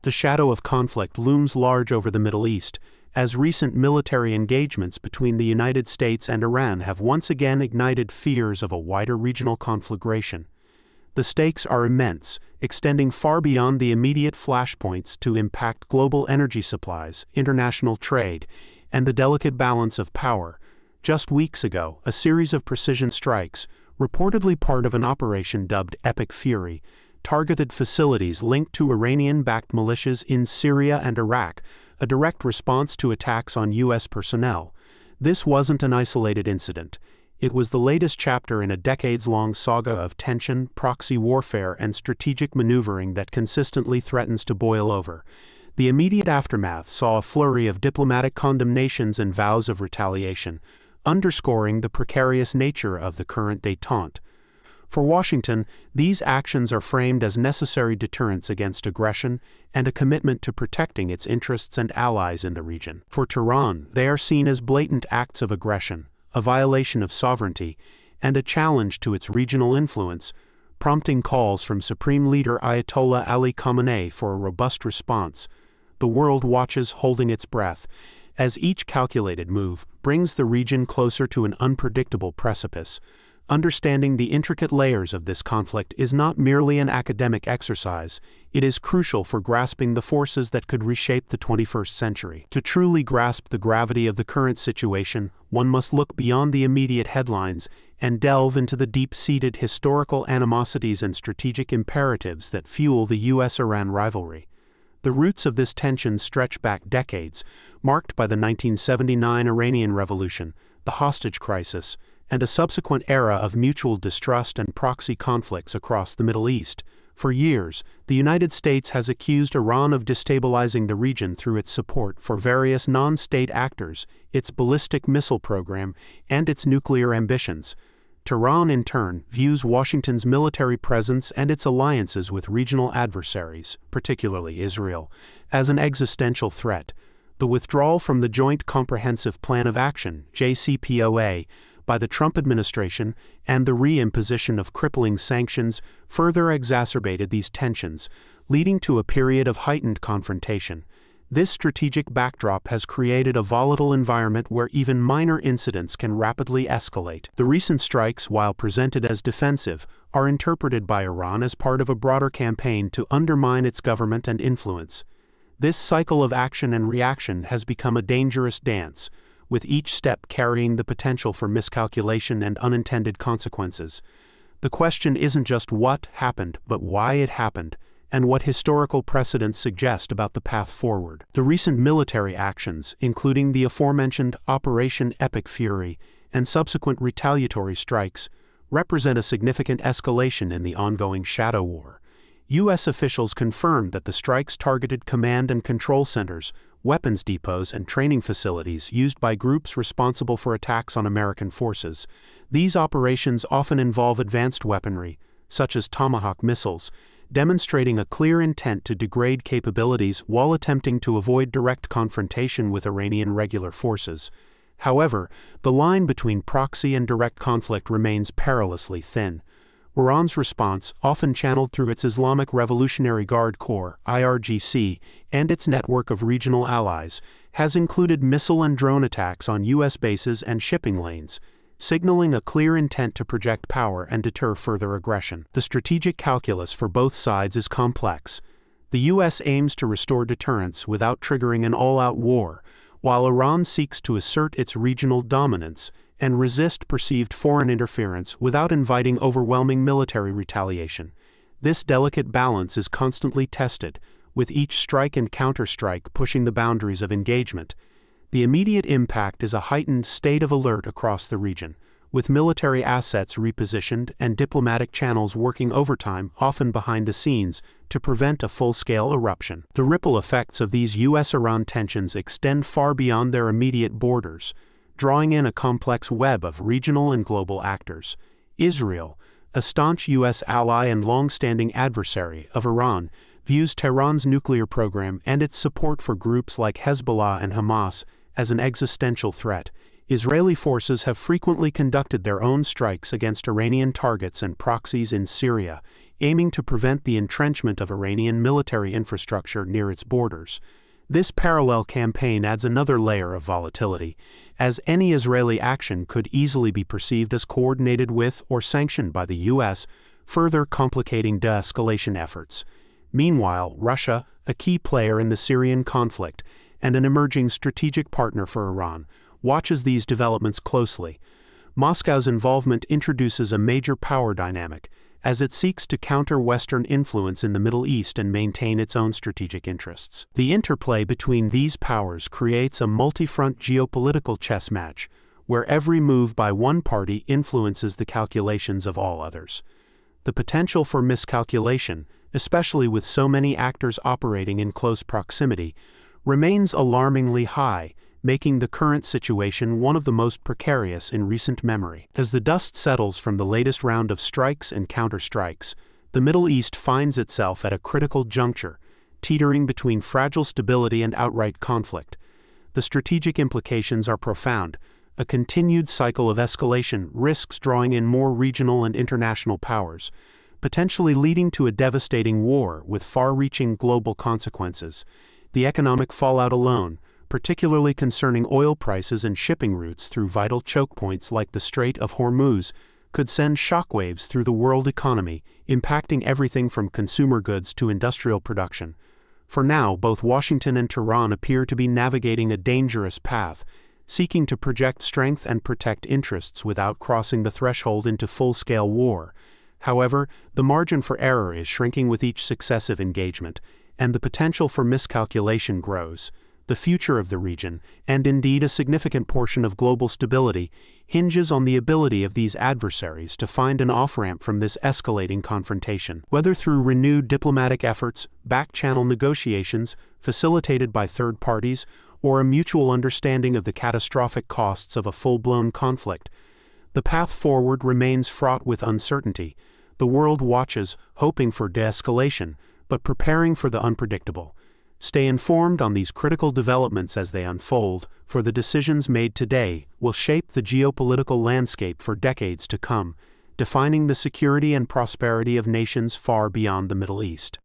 The shadow of conflict looms large over the Middle East, as recent military engagements between the United States and Iran have once again ignited fears of a wider regional conflagration. The stakes are immense, extending far beyond the immediate flashpoints to impact global energy supplies, international trade, and the delicate balance of power. Just weeks ago, a series of precision strikes, reportedly part of an operation dubbed Epic Fury, targeted facilities linked to Iranian-backed militias in Syria and Iraq, a direct response to attacks on U.S. personnel. This wasn't an isolated incident. It was the latest chapter in a decades-long saga of tension, proxy warfare, and strategic maneuvering that consistently threatens to boil over. The immediate aftermath saw a flurry of diplomatic condemnations and vows of retaliation, underscoring the precarious nature of the current détente. For Washington, these actions are framed as necessary deterrents against aggression and a commitment to protecting its interests and allies in the region. For Tehran, they are seen as blatant acts of aggression, a violation of sovereignty, and a challenge to its regional influence, prompting calls from Supreme Leader Ayatollah Ali Khamenei for a robust response. The world watches, holding its breath, as each calculated move brings the region closer to an unpredictable precipice. Understanding the intricate layers of this conflict is not merely an academic exercise, it is crucial for grasping the forces that could reshape the 21st century. To truly grasp the gravity of the current situation, one must look beyond the immediate headlines and delve into the deep-seated historical animosities and strategic imperatives that fuel the U.S.-Iran rivalry. The roots of this tension stretch back decades, marked by the 1979 Iranian Revolution, the hostage crisis, and a subsequent era of mutual distrust and proxy conflicts across the Middle East. For years, the United States has accused Iran of destabilizing the region through its support for various non-state actors, its ballistic missile program, and its nuclear ambitions. Tehran, in turn, views Washington's military presence and its alliances with regional adversaries, particularly Israel, as an existential threat. The withdrawal from the Joint Comprehensive Plan of Action, JCPOA, by the Trump administration and the reimposition of crippling sanctions further exacerbated these tensions, leading to a period of heightened confrontation. This strategic backdrop has created a volatile environment where even minor incidents can rapidly escalate. The recent strikes, while presented as defensive, are interpreted by Iran as part of a broader campaign to undermine its government and influence. This cycle of action and reaction has become a dangerous dance, with each step carrying the potential for miscalculation and unintended consequences. The question isn't just what happened, but why it happened, and what historical precedents suggest about the path forward. The recent military actions, including the aforementioned Operation Epic Fury and subsequent retaliatory strikes, represent a significant escalation in the ongoing shadow war. U.S. officials confirmed that the strikes targeted command and control centers, weapons depots, and training facilities used by groups responsible for attacks on American forces. These operations often involve advanced weaponry, such as Tomahawk missiles, demonstrating a clear intent to degrade capabilities while attempting to avoid direct confrontation with Iranian regular forces. However, the line between proxy and direct conflict remains perilously thin. Iran's response, often channeled through its Islamic Revolutionary Guard Corps (IRGC) and its network of regional allies, has included missile and drone attacks on U.S. bases and shipping lanes, signaling a clear intent to project power and deter further aggression. The strategic calculus for both sides is complex. The U.S. aims to restore deterrence without triggering an all-out war, while Iran seeks to assert its regional dominance and resist perceived foreign interference without inviting overwhelming military retaliation. This delicate balance is constantly tested, with each strike and counterstrike pushing the boundaries of engagement. The immediate impact is a heightened state of alert across the region, with military assets repositioned and diplomatic channels working overtime, often behind the scenes, to prevent a full-scale eruption. The ripple effects of these U.S.-Iran tensions extend far beyond their immediate borders, drawing in a complex web of regional and global actors. Israel, a staunch U.S. ally and long-standing adversary of Iran, views Tehran's nuclear program and its support for groups like Hezbollah and Hamas as an existential threat. Israeli forces have frequently conducted their own strikes against Iranian targets and proxies in Syria, aiming to prevent the entrenchment of Iranian military infrastructure near its borders. This parallel campaign adds another layer of volatility, as any Israeli action could easily be perceived as coordinated with or sanctioned by the U.S., further complicating de-escalation efforts. Meanwhile, Russia, a key player in the Syrian conflict and an emerging strategic partner for Iran, watches these developments closely. Moscow's involvement introduces a major power dynamic, as it seeks to counter Western influence in the Middle East and maintain its own strategic interests. The interplay between these powers creates a multi-front geopolitical chess match, where every move by one party influences the calculations of all others. The potential for miscalculation, especially with so many actors operating in close proximity, remains alarmingly high, making the current situation one of the most precarious in recent memory. As the dust settles from the latest round of strikes and counterstrikes, the Middle East finds itself at a critical juncture, teetering between fragile stability and outright conflict. The strategic implications are profound. A continued cycle of escalation risks drawing in more regional and international powers, potentially leading to a devastating war with far-reaching global consequences. The economic fallout alone, particularly concerning oil prices and shipping routes through vital choke points like the Strait of Hormuz, could send shockwaves through the world economy, impacting everything from consumer goods to industrial production. For now, both Washington and Tehran appear to be navigating a dangerous path, seeking to project strength and protect interests without crossing the threshold into full-scale war. However, the margin for error is shrinking with each successive engagement, and the potential for miscalculation grows. The future of the region, and indeed a significant portion of global stability, hinges on the ability of these adversaries to find an off-ramp from this escalating confrontation. Whether through renewed diplomatic efforts, back-channel negotiations facilitated by third parties, or a mutual understanding of the catastrophic costs of a full-blown conflict, the path forward remains fraught with uncertainty. The world watches, hoping for de-escalation, but preparing for the unpredictable. Stay informed on these critical developments as they unfold, for the decisions made today will shape the geopolitical landscape for decades to come, defining the security and prosperity of nations far beyond the Middle East.